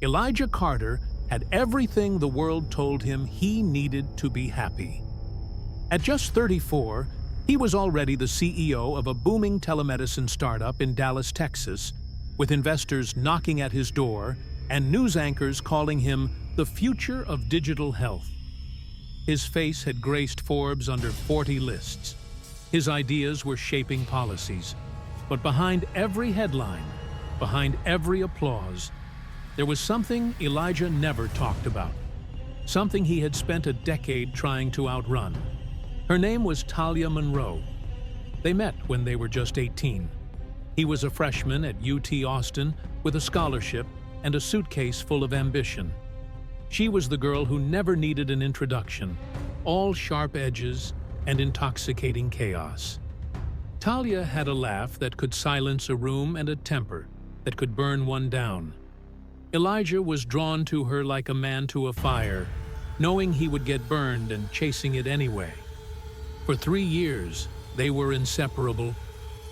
Elijah Carter had everything the world told him he needed to be happy. At just 34, he was already the CEO of a booming telemedicine startup in Dallas, Texas, with investors knocking at his door and news anchors calling him the future of digital health. His face had graced Forbes' under 40 lists. His ideas were shaping policies. But behind every headline, behind every applause, there was something Elijah never talked about, something he had spent a decade trying to outrun. Her name was Talia Monroe. They met when they were just 18. He was a freshman at UT Austin with a scholarship and a suitcase full of ambition. She was the girl who never needed an introduction, all sharp edges and intoxicating chaos. Talia had a laugh that could silence a room and a temper that could burn one down. Elijah was drawn to her like a man to a fire, knowing he would get burned and chasing it anyway. For 3 years, they were inseparable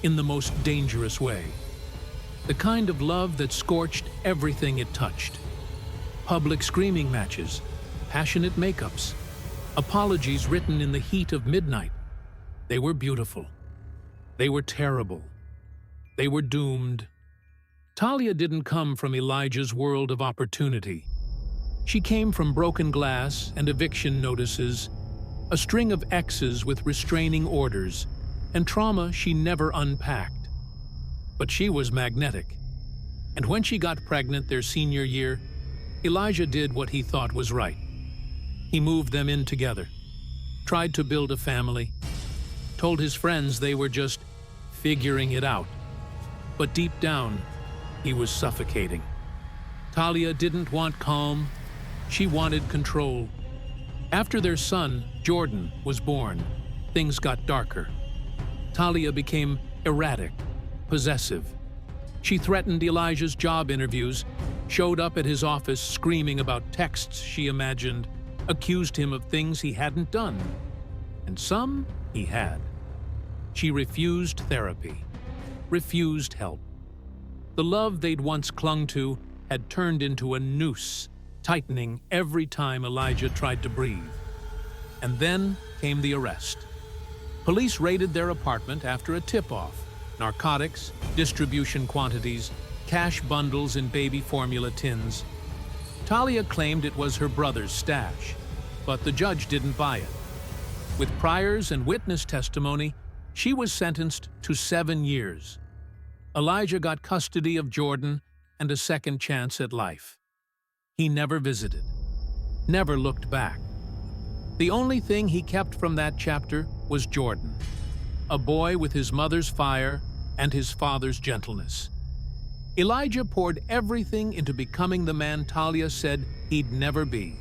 in the most dangerous way. The kind of love that scorched everything it touched. Public screaming matches, passionate makeups, apologies written in the heat of midnight. They were beautiful. They were terrible. They were doomed. Talia didn't come from Elijah's world of opportunity. She came from broken glass and eviction notices, a string of exes with restraining orders, and trauma she never unpacked. But she was magnetic. And when she got pregnant their senior year, Elijah did what he thought was right. He moved them in together, tried to build a family, told his friends they were just figuring it out. But deep down, he was suffocating. Talia didn't want calm, she wanted control. After their son, Jordan, was born, things got darker. Talia became erratic, possessive. She threatened Elijah's job interviews, showed up at his office screaming about texts she imagined, accused him of things he hadn't done, and some he had. She refused therapy, refused help. The love they'd once clung to had turned into a noose, tightening every time Elijah tried to breathe. And then came the arrest. Police raided their apartment after a tip-off. Narcotics, distribution quantities, cash bundles in baby formula tins. Talia claimed it was her brother's stash, but the judge didn't buy it. With priors and witness testimony, she was sentenced to 7 years. Elijah got custody of Jordan and a second chance at life. He never visited, never looked back. The only thing he kept from that chapter was Jordan, a boy with his mother's fire and his father's gentleness. Elijah poured everything into becoming the man Talia said he'd never be.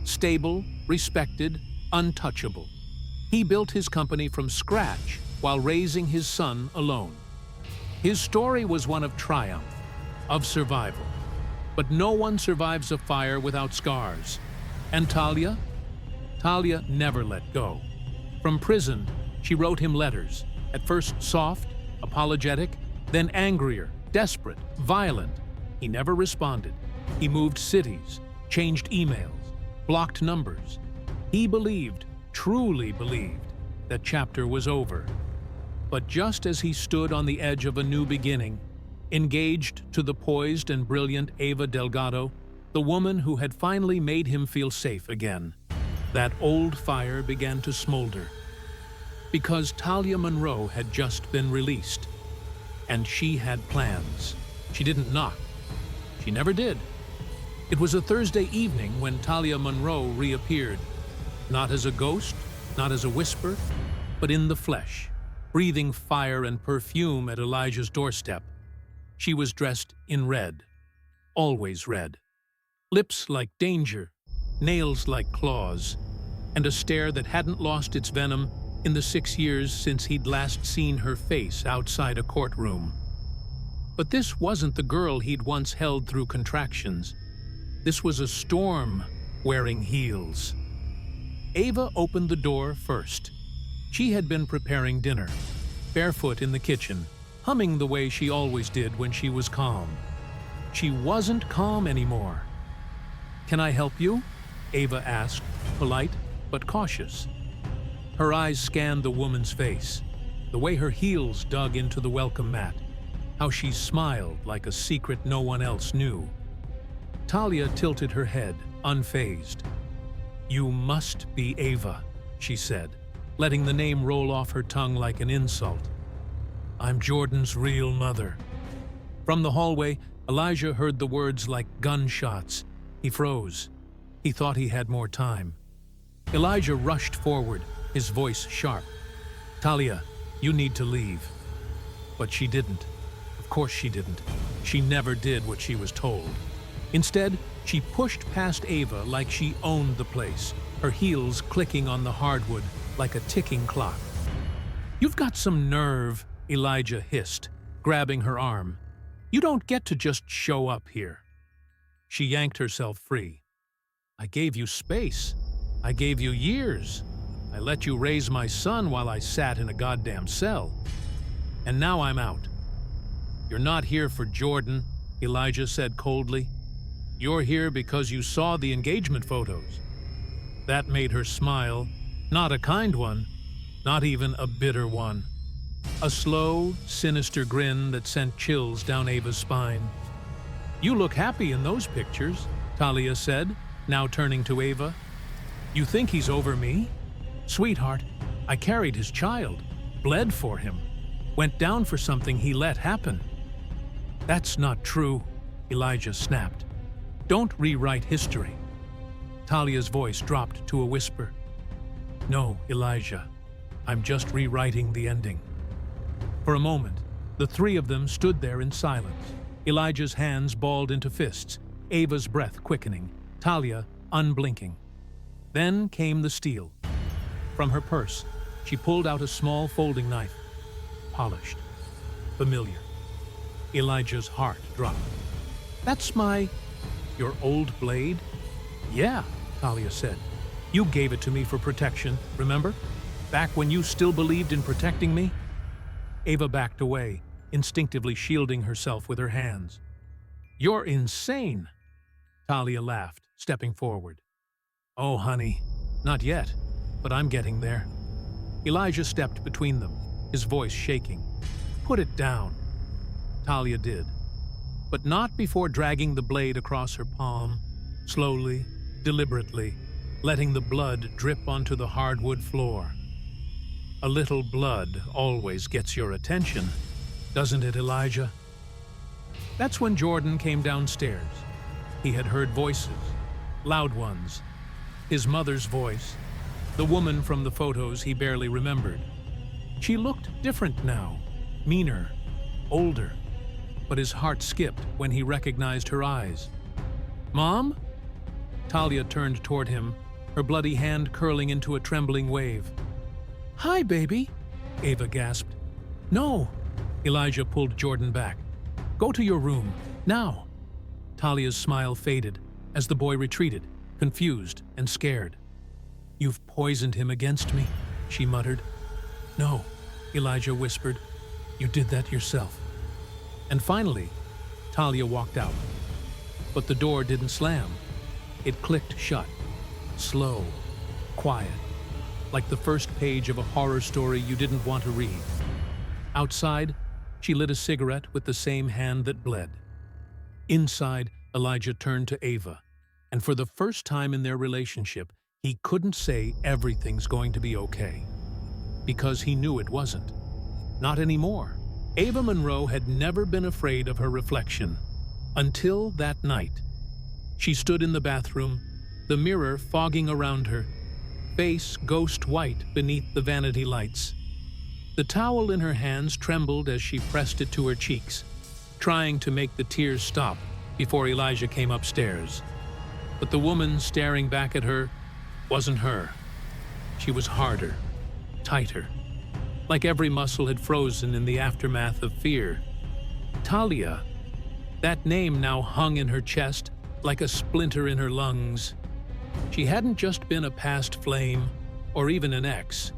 Stable, respected, untouchable. He built his company from scratch while raising his son alone. His story was one of triumph, of survival. But no one survives a fire without scars. And Talia? Talia never let go. From prison, she wrote him letters, at first soft, apologetic, then angrier, desperate, violent. He never responded. He moved cities, changed emails, blocked numbers. He believed, truly believed, that chapter was over. But just as he stood on the edge of a new beginning, engaged to the poised and brilliant Ava Delgado, the woman who had finally made him feel safe again, that old fire began to smolder. Because Talia Monroe had just been released. And she had plans. She didn't knock. She never did. It was a Thursday evening when Talia Monroe reappeared, not as a ghost, not as a whisper, but in the flesh, breathing fire and perfume at Elijah's doorstep. She was dressed in red, always red. Lips like danger, nails like claws, and a stare that hadn't lost its venom in the 6 years since he'd last seen her face outside a courtroom. But this wasn't the girl he'd once held through contractions. This was a storm wearing heels. Ava opened the door first. She had been preparing dinner, barefoot in the kitchen, humming the way she always did when she was calm. She wasn't calm anymore. "Can I help you?" Ava asked, polite but cautious. Her eyes scanned the woman's face, the way her heels dug into the welcome mat, how she smiled like a secret no one else knew. Talia tilted her head, unfazed. "You must be Ava," she said, letting the name roll off her tongue like an insult. "I'm Jordan's real mother." From the hallway, Elijah heard the words like gunshots. He froze. He thought he had more time. Elijah rushed forward, his voice sharp. "Talia, you need to leave." But she didn't. Of course she didn't. She never did what she was told. Instead, she pushed past Ava like she owned the place, her heels clicking on the hardwood like a ticking clock. "You've got some nerve," Elijah hissed, grabbing her arm. "You don't get to just show up here." She yanked herself free. "I gave you space. I gave you years. I let you raise my son while I sat in a goddamn cell. And now I'm out." "You're not here for Jordan," Elijah said coldly. "You're here because you saw the engagement photos." That made her smile, not a kind one, not even a bitter one. A slow, sinister grin that sent chills down Ava's spine. "You look happy in those pictures," Talia said, now turning to Ava. "You think he's over me? Sweetheart, I carried his child, bled for him, went down for something he let happen." "That's not true," Elijah snapped. "Don't rewrite history." Talia's voice dropped to a whisper. "No, Elijah, I'm just rewriting the ending." For a moment, the three of them stood there in silence, Elijah's hands balled into fists, Ava's breath quickening, Talia unblinking. Then came the steal. From her purse, she pulled out a small folding knife. Polished. Familiar. Elijah's heart dropped. "That's your old blade?" "Yeah," Talia said. "You gave it to me for protection, remember? Back when you still believed in protecting me?" Ava backed away, instinctively shielding herself with her hands. "You're insane!" Talia laughed, stepping forward. "Oh, honey, not yet, but I'm getting there." Elijah stepped between them, his voice shaking. "Put it down." Talia did, but not before dragging the blade across her palm, slowly, deliberately, letting the blood drip onto the hardwood floor. A little blood always gets your attention, doesn't it, Elijah? That's when Jordan came downstairs. He had heard voices, loud ones. His mother's voice, the woman from the photos he barely remembered. She looked different now, meaner, older, but his heart skipped when he recognized her eyes. "Mom?" Talia turned toward him, her bloody hand curling into a trembling wave. "Hi, baby," Ava gasped. "No," Elijah pulled Jordan back. "Go to your room, now." Talia's smile faded as the boy retreated, confused and scared. "You've poisoned him against me," she muttered. "No," Elijah whispered. "You did that yourself." And finally, Talia walked out. But the door didn't slam. It clicked shut, slow, quiet, like the first page of a horror story you didn't want to read. Outside, she lit a cigarette with the same hand that bled. Inside, Elijah turned to Ava, and for the first time in their relationship, he couldn't say everything's going to be okay. Because he knew it wasn't. Not anymore. Ava Monroe had never been afraid of her reflection. Until that night. She stood in the bathroom, the mirror fogging around her, face ghost white beneath the vanity lights. The towel in her hands trembled as she pressed it to her cheeks, trying to make the tears stop before Elijah came upstairs. But the woman staring back at her wasn't her. She was harder, tighter, like every muscle had frozen in the aftermath of fear. Talia. That name now hung in her chest like a splinter in her lungs. She hadn't just been a past flame or even an ex.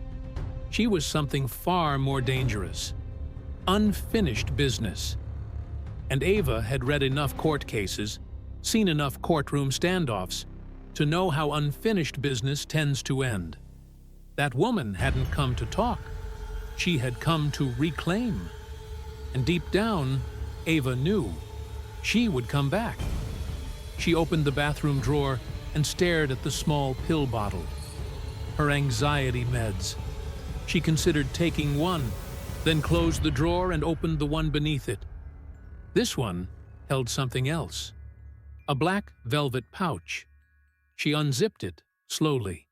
She was something far more dangerous. Unfinished business. And Ava had read enough court cases, seen enough courtroom standoffs to know how unfinished business tends to end. That woman hadn't come to talk. She had come to reclaim. And deep down, Ava knew she would come back. She opened the bathroom drawer and stared at the small pill bottle. Her anxiety meds. She considered taking one, then closed the drawer and opened the one beneath it. This one held something else. A black velvet pouch. She unzipped it slowly.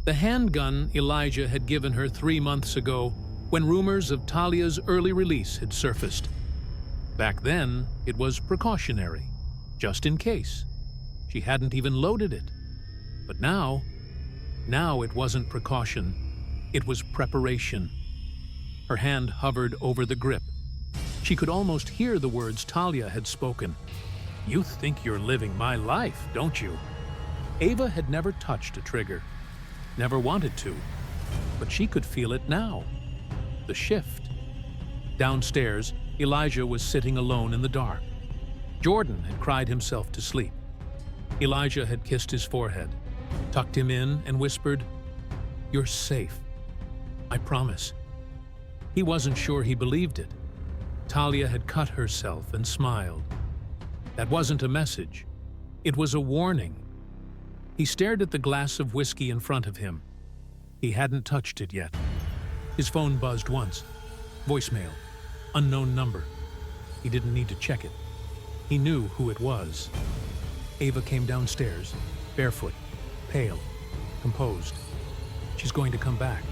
The handgun Elijah had given her 3 months ago when rumors of Talia's early release had surfaced. Back then, it was precautionary, just in case. She hadn't even loaded it. But now it wasn't precaution. It was preparation. Her hand hovered over the grip. She could almost hear the words Talia had spoken. "You think you're living my life, don't you?" Ava had never touched a trigger, never wanted to, but she could feel it now. The shift. Downstairs, Elijah was sitting alone in the dark. Jordan had cried himself to sleep. Elijah had kissed his forehead, tucked him in, and whispered, "You're safe. I promise." He wasn't sure he believed it. Talia had cut herself and smiled. That wasn't a message. It was a warning. He stared at the glass of whiskey in front of him. He hadn't touched it yet. His phone buzzed once. Voicemail. Unknown number. He didn't need to check it. He knew who it was. Ava came downstairs, barefoot, pale, composed. "She's going to come back,"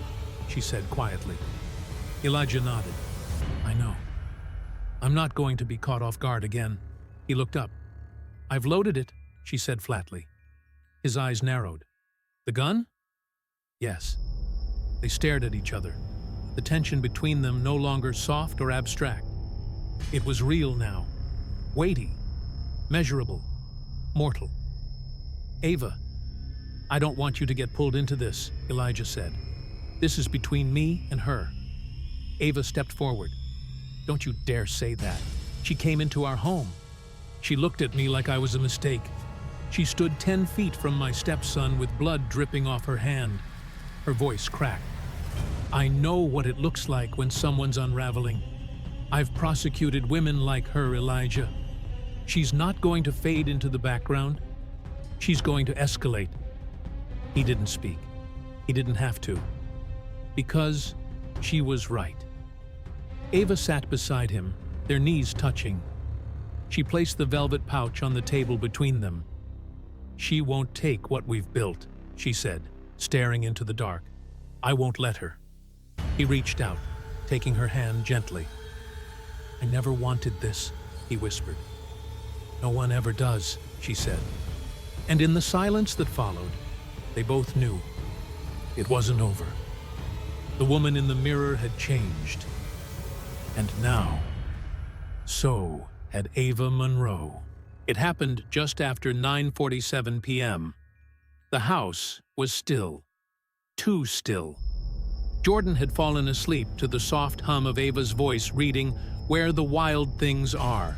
she said quietly. Elijah nodded. "I know. I'm not going to be caught off guard again." He looked up. "I've loaded it," she said flatly. His eyes narrowed. "The gun?" "Yes." They stared at each other, the tension between them no longer soft or abstract. It was real now, weighty, measurable, mortal. "Ava, I don't want you to get pulled into this," Elijah said. "This is between me and her." Ava stepped forward. "Don't you dare say that. She came into our home. She looked at me like I was a mistake. She stood 10 feet from my stepson with blood dripping off her hand." Her voice cracked. "I know what it looks like when someone's unraveling. I've prosecuted women like her, Elijah. She's not going to fade into the background. She's going to escalate." He didn't speak. He didn't have to. Because she was right. Ava sat beside him, their knees touching. She placed the velvet pouch on the table between them. "She won't take what we've built," she said, staring into the dark. "I won't let her." He reached out, taking her hand gently. "I never wanted this," he whispered. "No one ever does," she said. And in the silence that followed, they both knew it wasn't over. The woman in the mirror had changed. And now, so had Ava Monroe. It happened just after 9:47 p.m. The house was still. Too still. Jordan had fallen asleep to the soft hum of Ava's voice reading Where the Wild Things Are.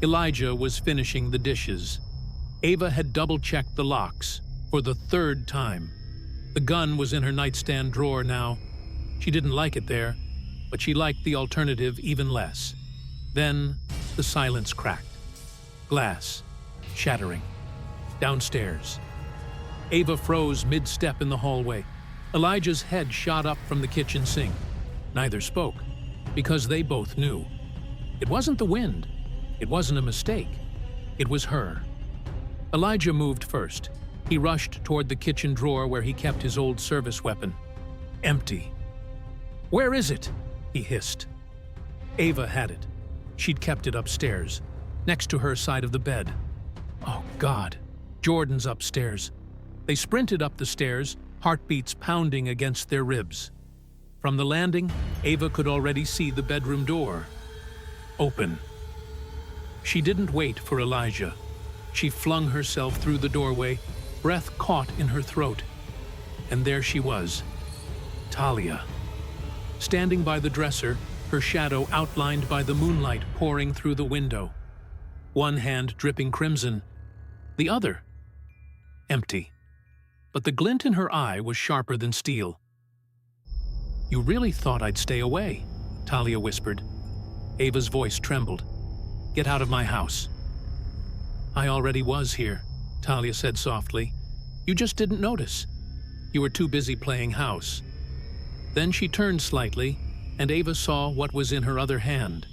Elijah was finishing the dishes. Ava had double-checked the locks for the 3rd time. The gun was in her nightstand drawer now. She didn't like it there, but she liked the alternative even less. Then the silence cracked. Glass shattering. Downstairs. Ava froze mid-step in the hallway. Elijah's head shot up from the kitchen sink. Neither spoke, because they both knew. It wasn't the wind. It wasn't a mistake. It was her. Elijah moved first. He rushed toward the kitchen drawer where he kept his old service weapon. Empty. "Where is it?" he hissed. Ava had it. She'd kept it upstairs, next to her side of the bed. Oh, God. Jordan's upstairs. They sprinted up the stairs, heartbeats pounding against their ribs. From the landing, Ava could already see the bedroom door. Open. She didn't wait for Elijah. She flung herself through the doorway, breath caught in her throat. And there she was, Talia. Standing by the dresser, her shadow outlined by the moonlight pouring through the window. one hand dripping crimson, the other empty. But the glint in her eye was sharper than steel. "You really thought I'd stay away," Talia whispered. Ava's voice trembled. "Get out of my house." "I already was here," Talia said softly. "You just didn't notice. You were too busy playing house." Then she turned slightly, and Ava saw what was in her other hand.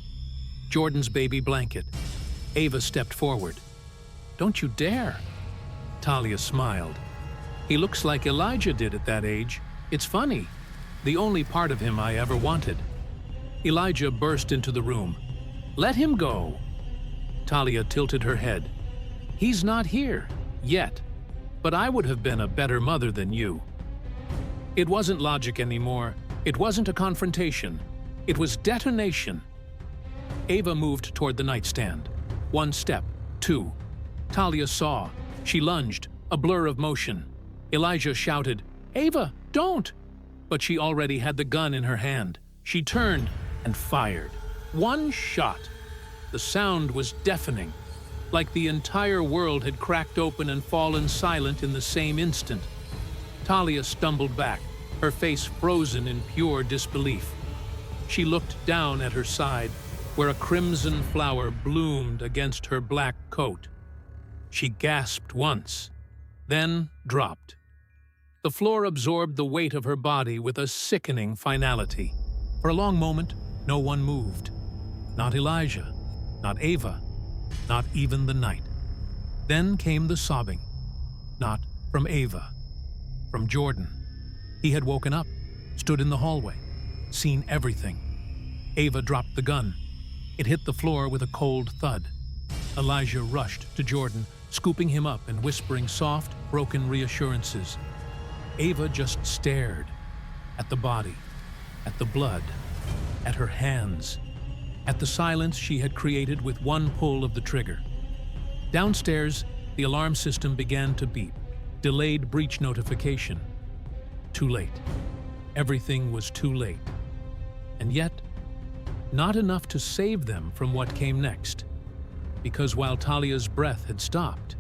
Jordan's baby blanket. Ava stepped forward. "Don't you dare!" Talia smiled. "He looks like Elijah did at that age. It's funny. The only part of him I ever wanted." Elijah burst into the room. "Let him go!" Talia tilted her head. "He's not here, yet, but I would have been a better mother than you." It wasn't logic anymore. It wasn't a confrontation. It was detonation. Ava moved toward the nightstand. One step, two. Talia saw. She lunged, a blur of motion. Elijah shouted, "Ava, don't!" But she already had the gun in her hand. She turned and fired. One shot. The sound was deafening, like the entire world had cracked open and fallen silent in the same instant. Talia stumbled back, her face frozen in pure disbelief. She looked down at her side, where a crimson flower bloomed against her black coat. She gasped once, then dropped. The floor absorbed the weight of her body with a sickening finality. For a long moment, no one moved. Not Elijah, not Ava, not even the night. Then came the sobbing. Not from Ava, from Jordan. He had woken up, stood in the hallway, seen everything. Ava dropped the gun. It hit the floor with a cold thud. Elijah rushed to Jordan, scooping him up and whispering soft, broken reassurances. Ava just stared at the body, at the blood, at her hands, at the silence she had created with one pull of the trigger. Downstairs, the alarm system began to beep. Delayed breach notification. Too late. Everything was too late. And yet, not enough to save them from what came next. Because while Talia's breath had stopped,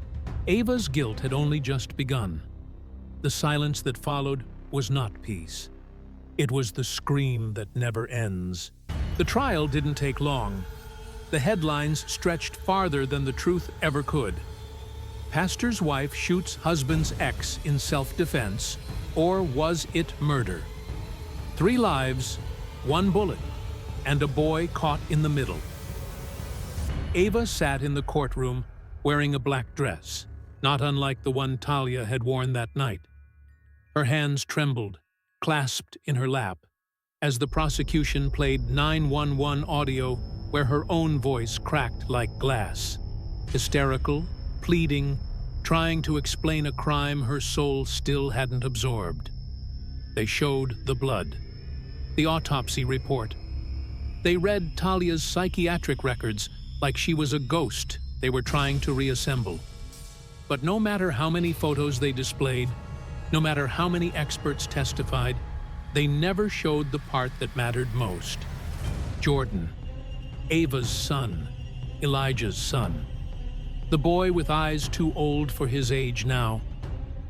Ava's guilt had only just begun. The silence that followed was not peace. It was the scream that never ends. The trial didn't take long. The headlines stretched farther than the truth ever could. Pastor's wife shoots husband's ex in self-defense, or was it murder? 3 lives, 1 bullet, and a boy caught in the middle. Ava sat in the courtroom wearing a black dress, not unlike the one Talia had worn that night. Her hands trembled, clasped in her lap, as the prosecution played 911 audio where her own voice cracked like glass. Hysterical, pleading, trying to explain a crime her soul still hadn't absorbed. They showed the blood, the autopsy report. They read Talia's psychiatric records like she was a ghost they were trying to reassemble. But no matter how many photos they displayed, no matter how many experts testified, they never showed the part that mattered most. Jordan, Ava's son, Elijah's son. The boy with eyes too old for his age now.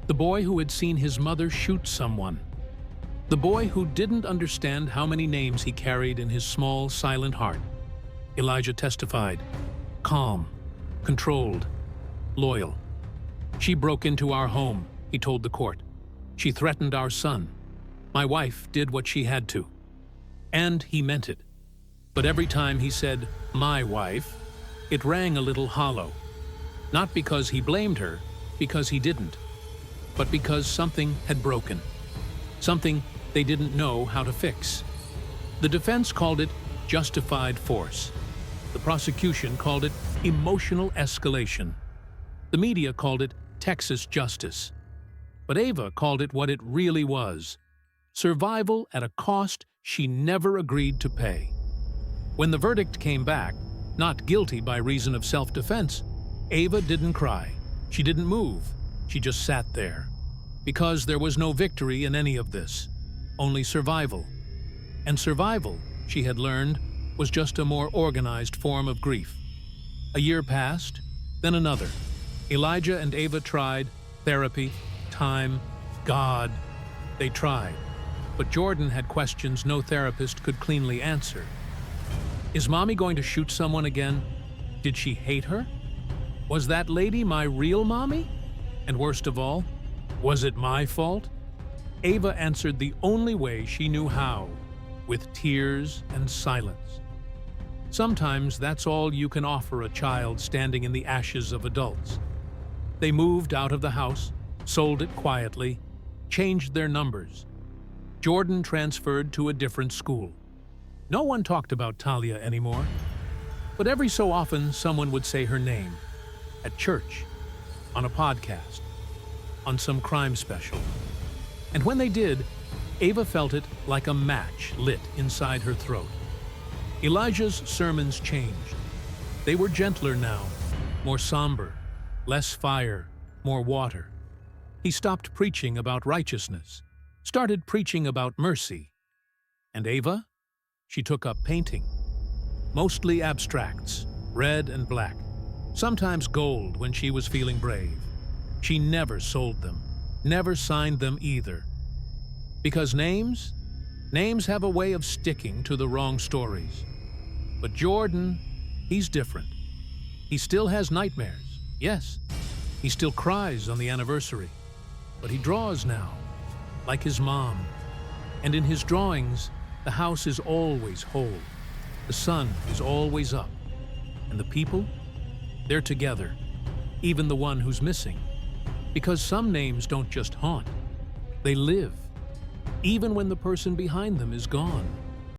The boy who had seen his mother shoot someone. The boy who didn't understand how many names he carried in his small, silent heart. Elijah testified, calm, controlled, loyal. "She broke into our home," he told the court. "She threatened our son. My wife did what she had to." And he meant it. But every time he said, "my wife," it rang a little hollow. Not because he blamed her, because he didn't, but because something had broken. Something they didn't know how to fix. The defense called it justified force. The prosecution called it emotional escalation. The media called it Texas justice. But Ava called it what it really was: survival at a cost she never agreed to pay. When the verdict came back, not guilty by reason of self-defense, Ava didn't cry. She didn't move. She just sat there. Because there was no victory in any of this, only survival. And survival, she had learned, was just a more organized form of grief. A year passed, then another. Elijah and Ava tried therapy, time, God. They tried. But Jordan had questions no therapist could cleanly answer. Is Mommy going to shoot someone again? Did she hate her? Was that lady my real mommy? And worst of all, was it my fault? Ava answered the only way she knew how, with tears and silence. Sometimes that's all you can offer a child standing in the ashes of adults. They moved out of the house, sold it quietly, changed their numbers. Jordan transferred to a different school. No one talked about Talia anymore, but every so often someone would say her name, at church, on a podcast, on some crime special. And when they did, Ava felt it like a match lit inside her throat. Elijah's sermons changed. They were gentler now, more somber, less fire, more water. He stopped preaching about righteousness, started preaching about mercy. And Ava? She took up painting. Mostly abstracts, red and black, sometimes gold when she was feeling brave. She never sold them, never signed them either. Because names have a way of sticking to the wrong stories. But Jordan, he's different. He still has nightmares, yes. He still cries on the anniversary. But he draws now, like his mom. And in his drawings, the house is always whole. The sun is always up. And the people, they're together, even the one who's missing. Because some names don't just haunt, they live, even when the person behind them is gone.